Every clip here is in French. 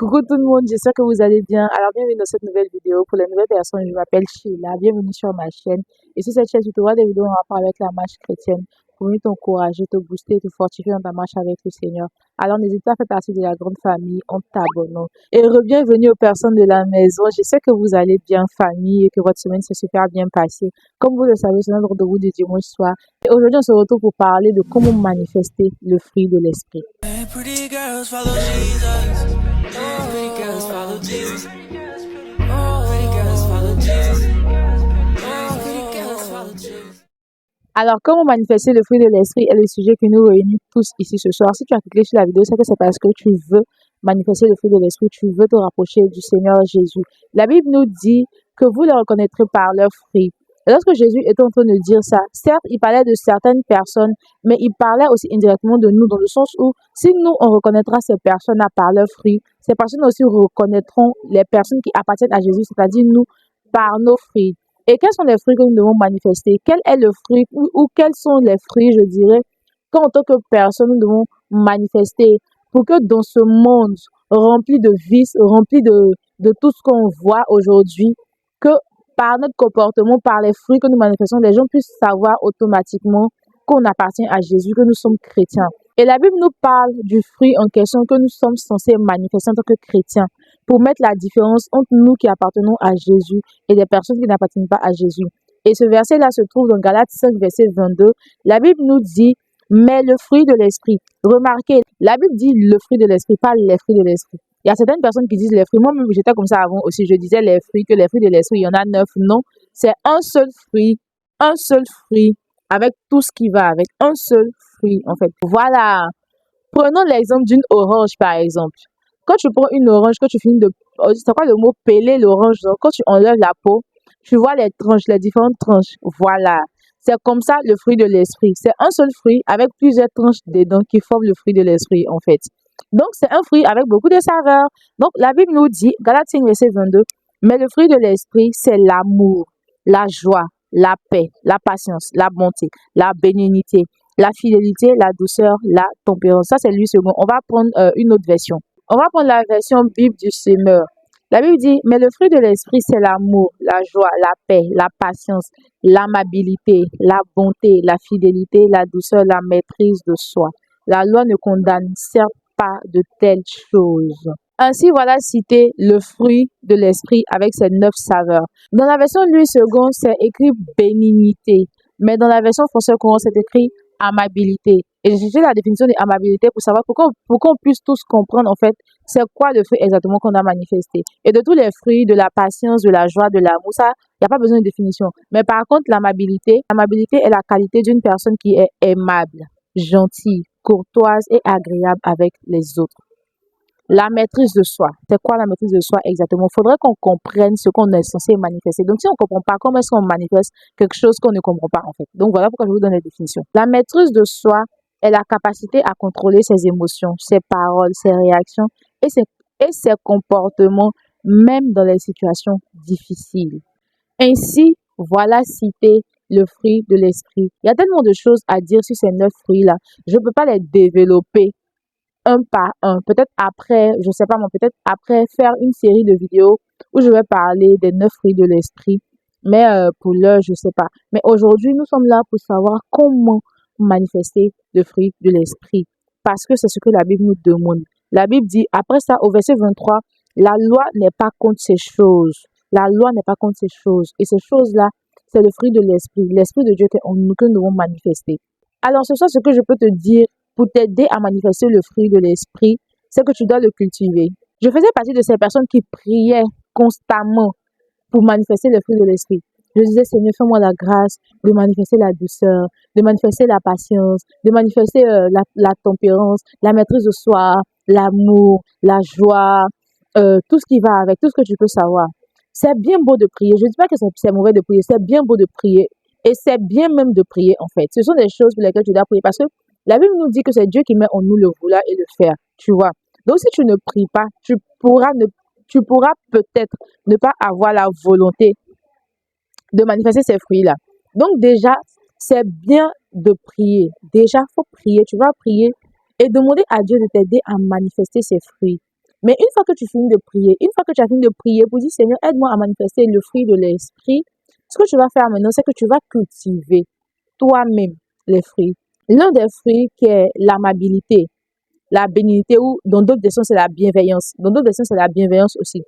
Coucou tout le monde, j'espère que vous allez bien. Alors bienvenue dans cette nouvelle vidéo. Pour les nouvelles personnes, je m'appelle Sheila. Bienvenue sur ma chaîne. Et sur cette chaîne, tu trouveras des vidéos en rapport avec la marche chrétienne pour mieux t'encourager, te booster, te fortifier dans ta marche avec le Seigneur. Alors n'hésite pas à faire partie de la grande famille en t'abonnant. Et bienvenue aux personnes de la maison. J'espère que vous allez bien, famille, et que votre semaine s'est super bien passée. Comme vous le savez, c'est notre rendez-vous du dimanche soir. Et aujourd'hui, on se retrouve pour parler de comment manifester le fruit de l'esprit. Pretty girls follow Jesus. Pretty girls follow Jesus. Pretty girls follow Jesus. Pretty girls follow Jesus. Alors, comment manifester le fruit de l'esprit est le sujet qui nous réunit tous ici ce soir. Si tu as cliqué sur la vidéo, c'est que c'est parce que tu veux manifester le fruit de l'esprit, tu veux te rapprocher du Seigneur Jésus. La Bible nous dit que vous les reconnaîtrez par leurs fruits. Et lorsque Jésus était en train de dire ça, certes, il parlait de certaines personnes, mais il parlait aussi indirectement de nous, dans le sens où si nous, on reconnaîtra ces personnes-là par leurs fruits, ces personnes aussi reconnaîtront les personnes qui appartiennent à Jésus, c'est-à-dire nous, par nos fruits. Et quels sont les fruits que nous devons manifester? Quel est le fruit ou quels sont les fruits, je dirais, qu'en tant que personne, nous devons manifester pour que dans ce monde rempli de vices, rempli de tout ce qu'on voit aujourd'hui, que par notre comportement, par les fruits que nous manifestons, les gens puissent savoir automatiquement qu'on appartient à Jésus, que nous sommes chrétiens. Et la Bible nous parle du fruit en question que nous sommes censés manifester en tant que chrétiens pour mettre la différence entre nous qui appartenons à Jésus et des personnes qui n'appartiennent pas à Jésus. Et ce verset-là se trouve dans Galates 5, verset 22. La Bible nous dit, mais le fruit de l'esprit. Remarquez, la Bible dit le fruit de l'esprit, pas les fruits de l'esprit. Il y a certaines personnes qui disent les fruits. Moi-même, j'étais comme ça avant aussi. Je disais les fruits, que les fruits de l'esprit, il y en a 9. Non, c'est un seul fruit avec tout ce qui va avec. Un seul fruit, en fait. Voilà. Prenons l'exemple d'une orange, par exemple. Quand tu prends une orange, quand tu finis de... C'est quoi le mot peler l'orange? Donc, quand tu enlèves la peau, tu vois les tranches, les différentes tranches. Voilà. C'est comme ça le fruit de l'esprit. C'est un seul fruit avec plusieurs tranches dedans qui forment le fruit de l'esprit, en fait. Donc, c'est un fruit avec beaucoup de saveurs. Donc, la Bible nous dit, Galates 5, verset 22, mais le fruit de l'esprit, c'est l'amour, la joie, la paix, la patience, la bonté, la bénignité, la fidélité, la douceur, la tempérance. Ça, c'est lui second. On va prendre une autre version. On va prendre la version Bible du Semeur. La Bible dit, mais le fruit de l'esprit, c'est l'amour, la joie, la paix, la patience, l'amabilité, la bonté, la fidélité, la douceur, la maîtrise de soi. La loi ne condamne certes pas de telles choses. Ainsi, voilà cité le fruit de l'esprit avec ses 9 saveurs. Dans la version Louis II, c'est écrit bénignité, mais dans la version française courant, c'est écrit amabilité. Et j'ai cherché la définition de amabilité pour savoir pour qu'on puisse tous comprendre en fait c'est quoi le fruit exactement qu'on a manifesté. Et de tous les fruits, de la patience, de la joie, de l'amour, ça, il n'y a pas besoin de définition. Mais par contre, l'amabilité est la qualité d'une personne qui est aimable, gentille, courtoise et agréable avec les autres. La maîtrise de soi. C'est quoi la maîtrise de soi exactement? Il faudrait qu'on comprenne ce qu'on est censé manifester. Donc, si on ne comprend pas, comment est-ce qu'on manifeste quelque chose qu'on ne comprend pas en fait? Donc, voilà pourquoi je vous donne les définitions. La maîtrise de soi est la capacité à contrôler ses émotions, ses paroles, ses réactions et ses comportements, même dans les situations difficiles. Ainsi, voilà citer le fruit de l'esprit. Il y a tellement de choses à dire sur ces 9 fruits-là. Je ne peux pas les développer un par un. Peut-être après, je sais pas moi, peut-être après faire une série de vidéos où je vais parler des 9 fruits de l'esprit. Mais pour l'heure, je sais pas. Mais aujourd'hui, nous sommes là pour savoir comment manifester le fruit de l'esprit. Parce que c'est ce que la Bible nous demande. La Bible dit, après ça, au verset 23, la loi n'est pas contre ces choses. La loi n'est pas contre ces choses. Et ces choses-là, c'est le fruit de l'esprit. L'esprit de Dieu que nous devons manifester. Alors, ce soir, ce que je peux te dire pour t'aider à manifester le fruit de l'esprit, c'est que tu dois le cultiver. Je faisais partie de ces personnes qui priaient constamment pour manifester le fruit de l'esprit. Je disais, Seigneur, fais-moi la grâce de manifester la douceur, de manifester la patience, de manifester la tempérance, la maîtrise de soi, l'amour, la joie, tout ce qui va avec, tout ce que tu peux savoir. C'est bien beau de prier. Je ne dis pas que c'est mauvais de prier, c'est bien beau de prier. Et c'est bien même de prier, en fait. Ce sont des choses pour lesquelles tu dois prier parce que la Bible nous dit que c'est Dieu qui met en nous le vouloir et le faire, tu vois. Donc, si tu ne pries pas, tu pourras peut-être ne pas avoir la volonté de manifester ces fruits-là. Donc, déjà, c'est bien de prier. Déjà, il faut prier. Tu vas prier et demander à Dieu de t'aider à manifester ces fruits. Mais une fois que tu finis de prier, une fois que tu as fini de prier pour dire Seigneur, aide-moi à manifester le fruit de l'esprit, ce que tu vas faire maintenant, c'est que tu vas cultiver toi-même les fruits. L'un des fruits qui est l'amabilité, la bénignité, ou dans d'autres versions, c'est la bienveillance. Dans d'autres versions, c'est la bienveillance aussi.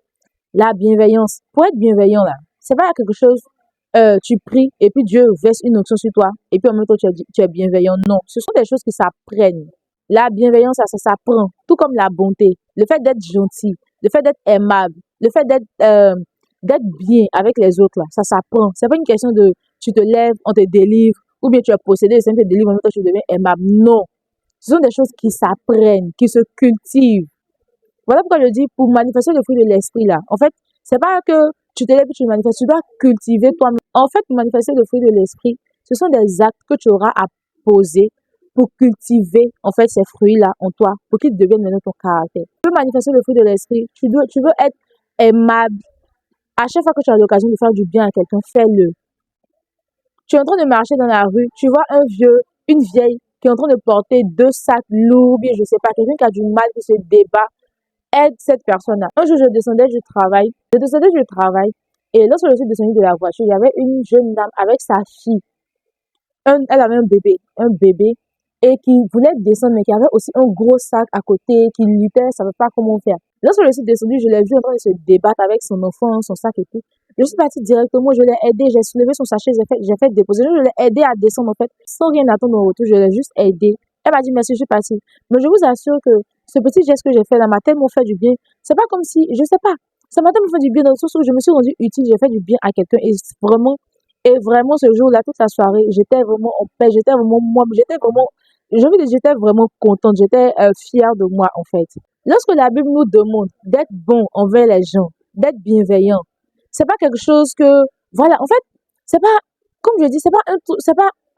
La bienveillance. Pour être bienveillant, là, c'est pas quelque chose, tu pries et puis Dieu verse une onction sur toi et puis en même temps tu es bienveillant. Non, ce sont des choses qui s'apprennent. La bienveillance, ça s'apprend. Tout comme la bonté. Le fait d'être gentil, le fait d'être aimable, le fait d'être bien avec les autres, là, ça s'apprend. C'est pas une question de tu te lèves, on te délivre, ou bien tu es possédé, c'est te délivre, en même temps tu deviens aimable. Non. Ce sont des choses qui s'apprennent, qui se cultivent. Voilà pourquoi je dis, pour manifester le fruit de l'esprit, là, en fait, c'est pas que tu te lèves et tu manifestes, tu dois cultiver toi-même. En fait, pour manifester le fruit de l'esprit, ce sont des actes que tu auras à poser pour cultiver, en fait, ces fruits-là en toi, pour qu'ils deviennent maintenant ton caractère. Tu veux manifester le fruit de l'esprit, tu veux être aimable. À chaque fois que tu as l'occasion de faire du bien à quelqu'un, fais-le. Tu es en train de marcher dans la rue, tu vois un vieux, une vieille qui est en train de porter 2 sacs lourds, bien je sais pas, quelqu'un qui a du mal, qui se débat, aide cette personne-là. Un jour, je descendais du travail, et lorsque je suis descendue de la voiture, il y avait une jeune dame avec sa fille. Elle avait un bébé, et qui voulait descendre, mais qui avait aussi un gros sac à côté, qui luttait, elle ne savait pas comment faire. Lorsque je suis descendue, je l'ai vue en train de se débattre avec son enfant, son sac et tout. Je suis partie directement, je l'ai aidée, j'ai soulevé son sachet, j'ai fait déposer. Je l'ai aidée à descendre, en fait, sans rien attendre en retour, je l'ai juste aidée. Elle m'a dit merci, je suis partie. Mais je vous assure que ce petit geste que j'ai fait là m'a tellement fait du bien. C'est pas comme si, je sais pas, ça m'a tellement fait du bien dans le sens où je me suis rendue utile, j'ai fait du bien à quelqu'un et vraiment ce jour-là, toute la soirée, j'étais vraiment en paix, j'étais vraiment moi, j'étais vraiment contente, j'étais fière de moi en fait. Lorsque la Bible nous demande d'être bon envers les gens, d'être bienveillant, c'est pas quelque chose que, voilà, en fait, c'est pas, comme je dis, c'est pas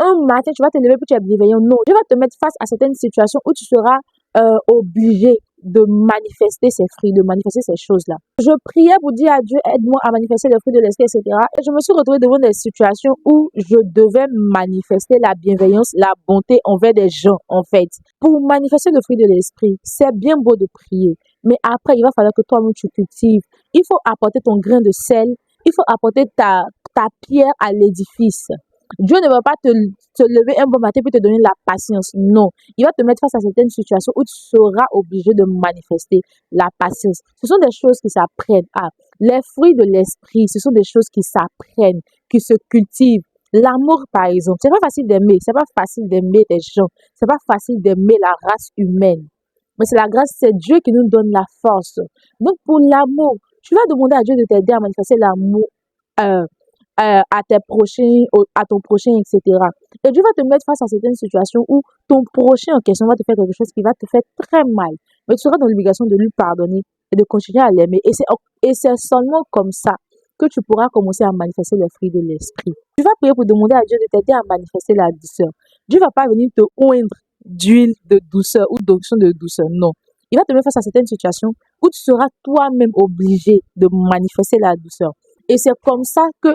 un matin, tu vas te lever puis tu es bienveillant. Non, Dieu va te mettre face à certaines situations où tu seras obligé de manifester ces fruits, de manifester ces choses-là. Je priais pour dire à Dieu, aide-moi à manifester les fruits de l'esprit, etc. Et je me suis retrouvée devant des situations où je devais manifester la bienveillance, la bonté envers des gens, en fait. Pour manifester le fruit de l'esprit, c'est bien beau de prier, mais après, il va falloir que toi-même tu cultives. Il faut apporter ton grain de sel, il faut apporter ta pierre à l'édifice. Dieu ne va pas te lever un bon matin pour te donner la patience. Non. Il va te mettre face à certaines situations où tu seras obligé de manifester la patience. Ce sont des choses qui s'apprennent. Les fruits de l'esprit, ce sont des choses qui s'apprennent, qui se cultivent. L'amour, par exemple, c'est pas facile d'aimer. C'est pas facile d'aimer des gens. C'est pas facile d'aimer la race humaine. Mais c'est la grâce, c'est Dieu qui nous donne la force. Donc, pour l'amour, tu vas demander à Dieu de t'aider à manifester l'amour à tes prochains, à ton prochain, etc. Et Dieu va te mettre face à certaines situations où ton prochain en question va te faire quelque chose qui va te faire très mal. Mais tu seras dans l'obligation de lui pardonner et de continuer à l'aimer. Et c'est seulement comme ça que tu pourras commencer à manifester le fruit de l'esprit. Tu vas prier pour demander à Dieu de t'aider à manifester la douceur. Dieu ne va pas venir te oindre d'huile de douceur ou d'onction de douceur. Non. Il va te mettre face à certaines situations où tu seras toi-même obligé de manifester la douceur. Et c'est comme ça que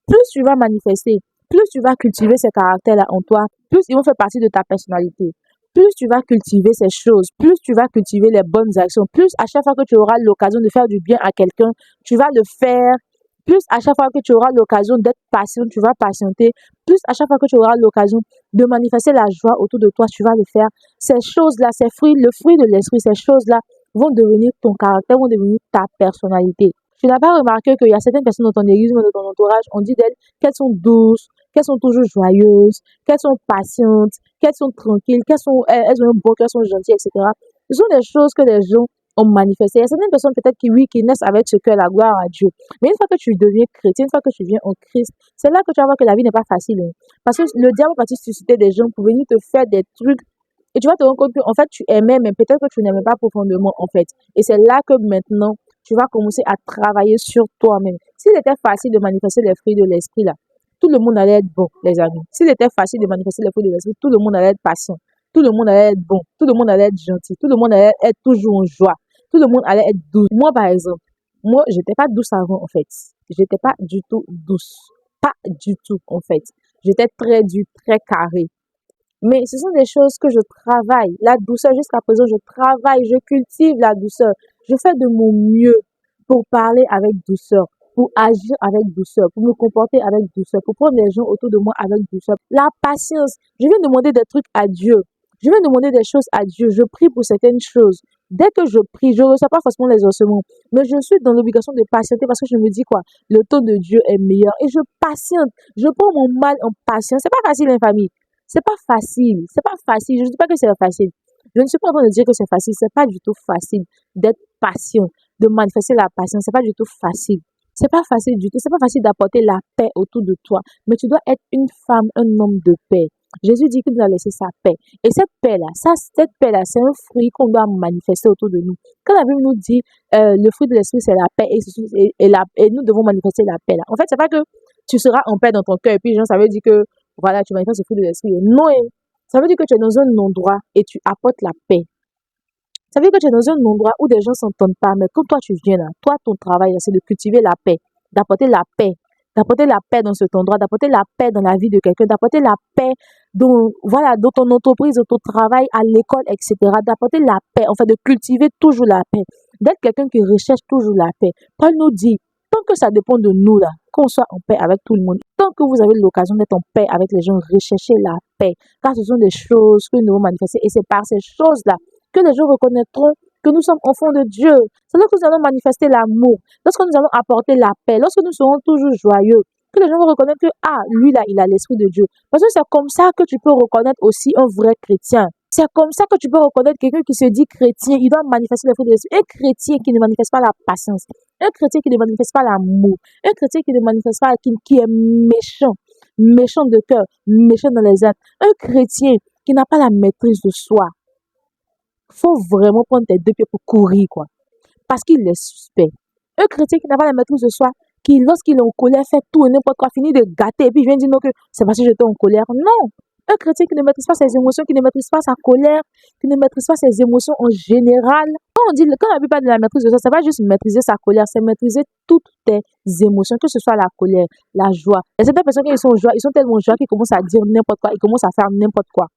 plus tu vas manifester, plus tu vas cultiver ces caractères-là en toi, plus ils vont faire partie de ta personnalité. Plus tu vas cultiver ces choses, plus tu vas cultiver les bonnes actions, plus à chaque fois que tu auras l'occasion de faire du bien à quelqu'un, tu vas le faire. Plus à chaque fois que tu auras l'occasion d'être patient, tu vas patienter. Plus à chaque fois que tu auras l'occasion de manifester la joie autour de toi, tu vas le faire. Ces choses-là, ces fruits, le fruit de l'esprit, ces choses-là vont devenir ton caractère, vont devenir ta personnalité. Tu n'as pas remarqué qu'il y a certaines personnes dans ton église ou dans ton entourage, on dit d'elles qu'elles sont douces, qu'elles sont toujours joyeuses, qu'elles sont patientes, qu'elles sont tranquilles, elles ont un bon cœur, elles sont gentilles, etc. Ce sont des choses que les gens ont manifestées. Il y a certaines personnes peut-être qui naissent avec ce cœur, la gloire à Dieu. Mais une fois que tu deviens chrétien, une fois que tu viens en Christ, c'est là que tu vas voir que la vie n'est pas facile. Hein. Parce que le diable va susciter des gens pour venir te faire des trucs. Et tu vas te rendre compte que, en fait, tu aimais, mais peut-être que tu n'aimais pas profondément, en fait. Et c'est là que maintenant, tu vas commencer à travailler sur toi-même. S'il était facile de manifester les fruits de l'esprit, là, tout le monde allait être bon, les amis. S'il était facile de manifester les fruits de l'esprit, tout le monde allait être patient. Tout le monde allait être bon. Tout le monde allait être gentil. Tout le monde allait être toujours en joie. Tout le monde allait être douce. Moi, par exemple, moi, j'étais pas douce avant, en fait. J'étais pas du tout douce. Pas du tout, en fait. J'étais très dure, très carrée. Mais ce sont des choses que je travaille. La douceur, jusqu'à présent, je travaille, je cultive la douceur. Je fais de mon mieux pour parler avec douceur, pour agir avec douceur, pour me comporter avec douceur, pour prendre les gens autour de moi avec douceur. La patience, je viens demander des trucs à Dieu. Je viens demander des choses à Dieu. Je prie pour certaines choses. Dès que je prie, je ne reçois pas forcément les ossements, mais je suis dans l'obligation de patienter parce que je me dis quoi? Le temps de Dieu est meilleur et je patiente. Je prends mon mal en patience. C'est pas facile, hein, famille. C'est pas facile. C'est pas facile. Je ne dis pas que c'est facile. Je ne suis pas en train de dire que c'est facile. C'est pas du tout facile d'être patient, de manifester la patience. C'est pas du tout facile. C'est pas facile du tout. C'est pas facile d'apporter la paix autour de toi. Mais tu dois être une femme, un homme de paix. Jésus dit qu'il nous a laissé sa paix. Et cette paix-là, cette paix-là, c'est un fruit qu'on doit manifester autour de nous. Quand la Bible nous dit le fruit de l'esprit, c'est la paix et nous devons manifester la paix là. En fait, c'est pas que tu seras en paix dans ton cœur et puis genre, ça veut dire que voilà, tu manifestes le fruit de l'esprit. Non, ça veut dire que tu es dans un endroit et tu apportes la paix. Ça veut dire que tu es dans un endroit où des gens s'entendent pas, mais quand toi tu viens là, toi ton travail c'est de cultiver la paix, d'apporter la paix, dans cet endroit, d'apporter la paix dans la vie de quelqu'un, d'apporter la paix dans, voilà, dans ton entreprise, dans ton travail, à l'école, etc. D'apporter la paix, enfin de cultiver toujours la paix, d'être quelqu'un qui recherche toujours la paix. Paul nous dit, tant que ça dépend de nous là, qu'on soit en paix avec tout le monde, tant que vous avez l'occasion d'être en paix avec les gens, recherchez la paix, car ce sont des choses que nous devons manifester et c'est par ces choses-là que les gens reconnaîtront que nous sommes enfants de Dieu. C'est là que nous allons manifester l'amour, lorsque nous allons apporter la paix, lorsque nous serons toujours joyeux, que les gens vont reconnaître que, ah, lui là, il a l'esprit de Dieu. Parce que c'est comme ça que tu peux reconnaître aussi un vrai chrétien. C'est comme ça que tu peux reconnaître quelqu'un qui se dit chrétien, il doit manifester le fruit de l'esprit. Un chrétien qui ne manifeste pas la patience, un chrétien qui ne manifeste pas l'amour, un chrétien qui ne manifeste pas, qui est méchant, méchant de cœur, méchant dans les actes, un chrétien qui n'a pas la maîtrise de soi. Faut vraiment prendre tes deux pieds pour courir, quoi. Parce qu'il est suspect. Un chrétien qui n'a pas la maîtrise de soi, qui, lorsqu'il est en colère, fait tout et n'importe quoi, finit de gâter, et puis il vient dire non que c'est parce que j'étais en colère. Non! Un chrétien qui ne maîtrise pas ses émotions, qui ne maîtrise pas sa colère, qui ne maîtrise pas ses émotions en général. Quand la Bible parle de la maîtrise de soi, c'est pas juste maîtriser sa colère, c'est maîtriser toutes tes émotions, que ce soit la colère, la joie. Et certaines personnes, quand ils sont en joie, ils sont tellement joie qu'ils commencent à dire n'importe quoi, ils commencent à faire n'importe quoi.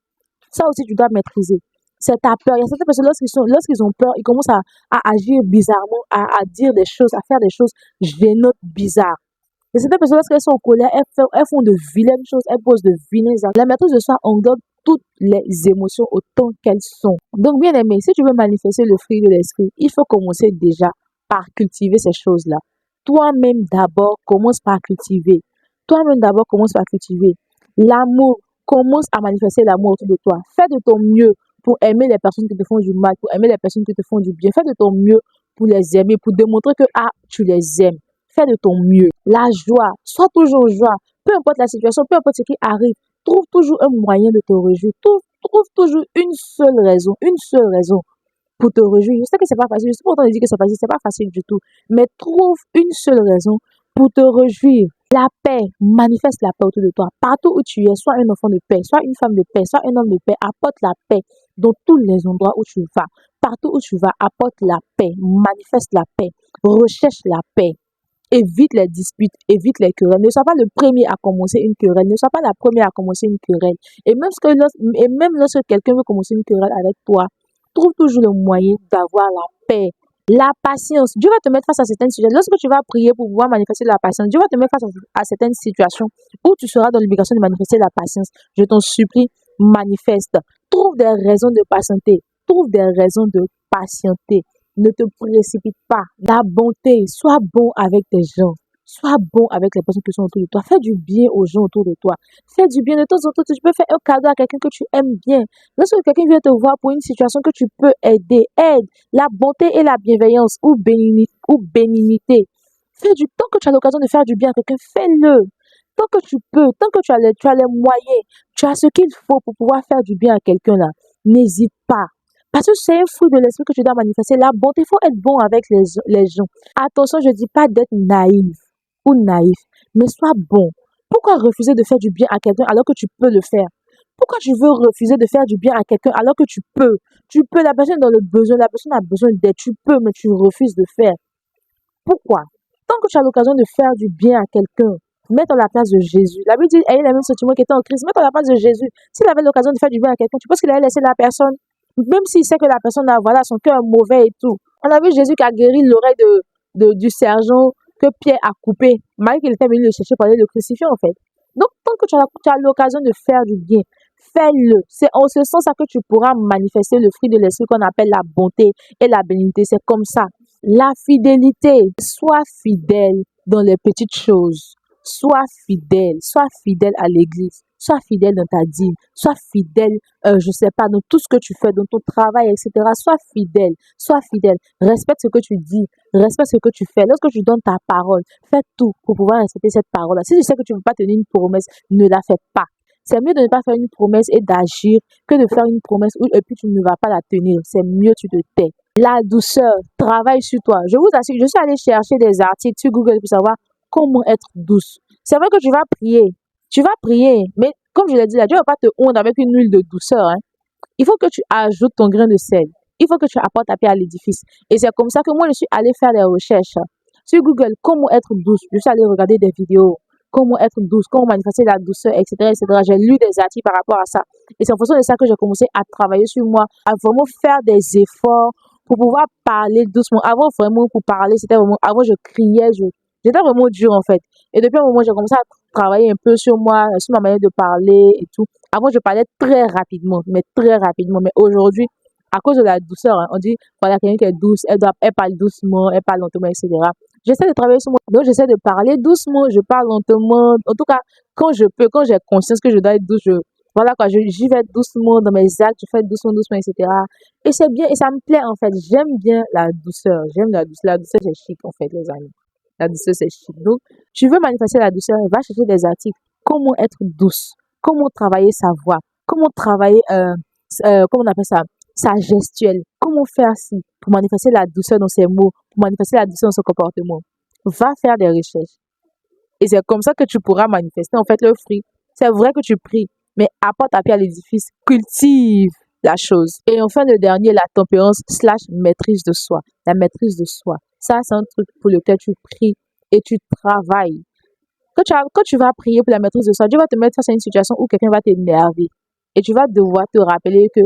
Ça aussi, tu dois maîtriser. C'est ta peur. Il y a certaines personnes, lorsqu'ils ont peur, ils commencent à agir bizarrement, à dire des choses, à faire des choses gênantes, bizarres. Et certaines personnes, lorsqu'elles sont en colère, elles font de vilaines choses, elles posent de vilains actes. La maîtrise de soi englobe toutes les émotions autant qu'elles sont. Donc, bien aimé, si tu veux manifester le fruit de l'esprit, il faut commencer déjà par cultiver ces choses-là. Toi-même d'abord, commence par cultiver. Toi-même d'abord, commence par cultiver. L'amour, commence à manifester l'amour autour de toi. Fais de ton mieux pour aimer les personnes qui te font du mal, pour aimer les personnes qui te font du bien. Fais de ton mieux pour les aimer, pour démontrer que tu les aimes. Fais de ton mieux. La joie, sois toujours joie. Peu importe la situation, peu importe ce qui arrive, trouve toujours un moyen de te réjouir. Trouve toujours une seule raison pour te réjouir. Je sais que c'est pas facile, je suis pas en train de dire que c'est pas facile du tout. Mais trouve une seule raison pour te réjouir. La paix, manifeste la paix autour de toi. Partout où tu es, sois un enfant de paix, sois une femme de paix, sois un homme de paix. Apporte la paix dans tous les endroits où tu vas. Partout où tu vas, apporte la paix, manifeste la paix, recherche la paix. Évite les disputes, évite les querelles. Ne sois pas le premier à commencer une querelle. Ne sois pas la première à commencer une querelle. Et même lorsque quelqu'un veut commencer une querelle avec toi, trouve toujours le moyen d'avoir la paix. La patience. Dieu va te mettre face à certaines situations. Lorsque tu vas prier pour pouvoir manifester la patience, Dieu va te mettre face à certaines situations où tu seras dans l'obligation de manifester la patience. Je t'en supplie, manifeste. Trouve des raisons de patienter. Trouve des raisons de patienter. Ne te précipite pas. La bonté, sois bon avec tes gens. Sois bon avec les personnes qui sont autour de toi. Fais du bien aux gens autour de toi. Fais du bien de temps en temps. Tu peux faire un cadeau à quelqu'un que tu aimes bien. Lorsque quelqu'un vient te voir pour une situation que tu peux aider, aide. La bonté et la bienveillance ou bénignité. Tant que tu as l'occasion de faire du bien à quelqu'un, fais-le. Tant que tu peux, tant que tu as les moyens, tu as ce qu'il faut pour pouvoir faire du bien à quelqu'un là. N'hésite pas. Parce que c'est un fruit de l'esprit que tu dois manifester. La bonté, il faut être bon avec les gens. Attention, je ne dis pas d'être naïf ou naïf, mais sois bon. Pourquoi refuser de faire du bien à quelqu'un alors que tu peux le faire? Pourquoi tu veux refuser de faire du bien à quelqu'un alors que tu peux? Tu peux, la personne est dans le besoin, la personne a besoin d'aide, tu peux, mais tu refuses de faire. Pourquoi? Tant que tu as l'occasion de faire du bien à quelqu'un, mets-toi à la place de Jésus. La Bible dit, ayez les mêmes sentiments qui étaient en Christ. Mets-toi à la place de Jésus. S'il avait l'occasion de faire du bien à quelqu'un, tu penses qu'il allait laisser la personne? Même s'il sait que la personne a, voilà, son cœur est mauvais et tout. On a vu Jésus qui a guéri l'oreille du sergent que Pierre a coupé, malgré qu'il était venu le chercher pour aller le crucifier en fait. Donc, tant que tu as l'occasion de faire du bien, fais-le. C'est en ce sens que tu pourras manifester le fruit de l'esprit qu'on appelle la bonté et la bénignité. C'est comme ça. La fidélité. Sois fidèle dans les petites choses. Sois fidèle à l'église. Sois fidèle dans ta dîme. Sois fidèle, je sais pas, dans tout ce que tu fais, dans ton travail, etc. Sois fidèle. Sois fidèle. Respecte ce que tu dis. Respecte ce que tu fais. Lorsque tu donnes ta parole, fais tout pour pouvoir respecter cette parole-là. Si tu sais que tu ne peux pas tenir une promesse, ne la fais pas. C'est mieux de ne pas faire une promesse et d'agir que de faire une promesse et puis tu ne vas pas la tenir. C'est mieux, tu te tais. La douceur, travaille sur toi. Je vous assure, je suis allée chercher des articles sur Google pour savoir comment être douce. C'est vrai que tu vas prier, mais comme je l'ai dit là, Dieu ne va pas te oindre avec une huile de douceur. Hein. Il faut que tu ajoutes ton grain de sel. Il faut que tu apportes ta pierre à l'édifice. Et c'est comme ça que moi, je suis allée faire des recherches sur Google. Comment être douce. Je suis allée regarder des vidéos. Comment être douce, comment manifester la douceur, etc., etc. J'ai lu des articles par rapport à ça. Et c'est en fonction de ça que j'ai commencé à travailler sur moi, à vraiment faire des efforts pour pouvoir parler doucement. Avant, vraiment, pour parler, c'était vraiment, avant, je criais, j'étais vraiment dur, en fait. Et depuis un moment, j'ai commencé à travailler un peu sur moi, sur ma manière de parler et tout. Avant, je parlais très rapidement. Mais aujourd'hui, à cause de la douceur, hein, on dit, voilà, quelqu'un qui est douce, elle parle doucement, elle parle lentement, etc. J'essaie de travailler sur moi. Donc, j'essaie de parler doucement, je parle lentement. En tout cas, quand je peux, quand j'ai conscience que je dois être douce, voilà quoi, j'y vais doucement dans mes actes, je fais doucement, etc. Et c'est bien, et ça me plaît en fait. J'aime bien la douceur. J'aime la douceur. La douceur, c'est chic en fait, les amis. La douceur, c'est chic. Donc, tu veux manifester la douceur, va chercher des articles. Comment être douce? Comment travailler sa voix? Comment travailler, comment on appelle ça? Sa gestuelle. Comment faire ci pour manifester la douceur dans ses mots, pour manifester la douceur dans son comportement. Va faire des recherches. Et c'est comme ça que tu pourras manifester en fait le fruit. C'est vrai que tu pries, mais apporte ta pierre à l'édifice, cultive la chose. Et enfin, le dernier, la tempérance / maîtrise de soi. La maîtrise de soi. Ça, c'est un truc pour lequel tu pries et tu travailles. Quand tu vas prier pour la maîtrise de soi, Dieu va te mettre face à une situation où quelqu'un va t'énerver. Et tu vas devoir te rappeler que,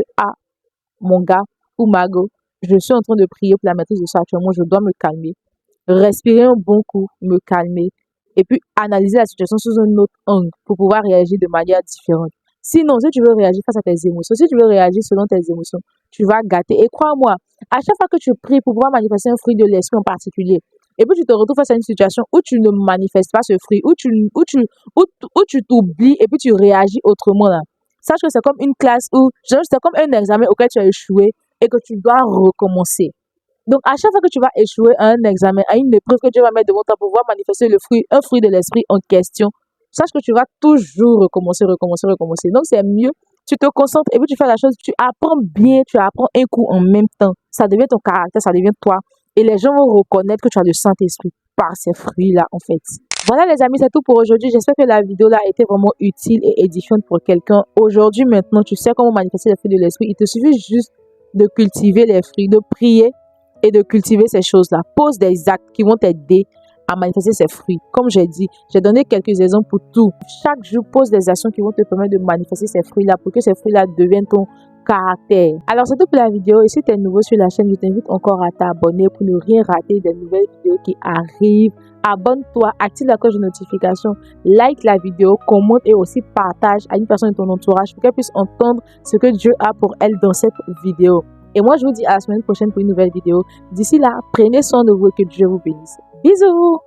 mon gars ou ma go, je suis en train de prier pour la maîtrise de soi actuellement, je dois me calmer, respirer un bon coup, me calmer, et puis analyser la situation sous un autre angle pour pouvoir réagir de manière différente. Sinon, si tu veux réagir face à tes émotions, si tu veux réagir selon tes émotions, tu vas gâter. Et crois-moi, à chaque fois que tu pries pour pouvoir manifester un fruit de l'esprit en particulier, et puis tu te retrouves face à une situation où tu ne manifestes pas ce fruit, où tu t'oublies et puis tu réagis autrement là. Sache que c'est comme une classe c'est comme un examen auquel tu as échoué et que tu dois recommencer. Donc, à chaque fois que tu vas échouer à un examen, à une épreuve que Dieu va mettre devant toi pour pouvoir manifester un fruit de l'esprit en question, sache que tu vas toujours recommencer. Donc, c'est mieux, tu te concentres et puis tu fais la chose, tu apprends bien, tu apprends un coup en même temps. Ça devient ton caractère, ça devient toi. Et les gens vont reconnaître que tu as le Saint-Esprit par ces fruits-là, en fait. Voilà les amis, c'est tout pour aujourd'hui. J'espère que la vidéo là a été vraiment utile et édifiante pour quelqu'un. Aujourd'hui, maintenant, tu sais comment manifester les fruits de l'esprit. Il te suffit juste de cultiver les fruits, de prier et de cultiver ces choses-là. Pose des actes qui vont t'aider à manifester ces fruits. Comme j'ai dit, j'ai donné quelques exemples pour tout. Chaque jour, pose des actions qui vont te permettre de manifester ces fruits-là pour que ces fruits-là deviennent ton caractère. Alors, c'est tout pour la vidéo. Et si tu es nouveau sur la chaîne, je t'invite encore à t'abonner pour ne rien rater des nouvelles vidéos qui arrivent. Abonne-toi, active la cloche de notification, like la vidéo, commente et aussi partage à une personne de ton entourage pour qu'elle puisse entendre ce que Dieu a pour elle dans cette vidéo. Et moi, je vous dis à la semaine prochaine pour une nouvelle vidéo. D'ici là, prenez soin de vous et que Dieu vous bénisse. Bisous!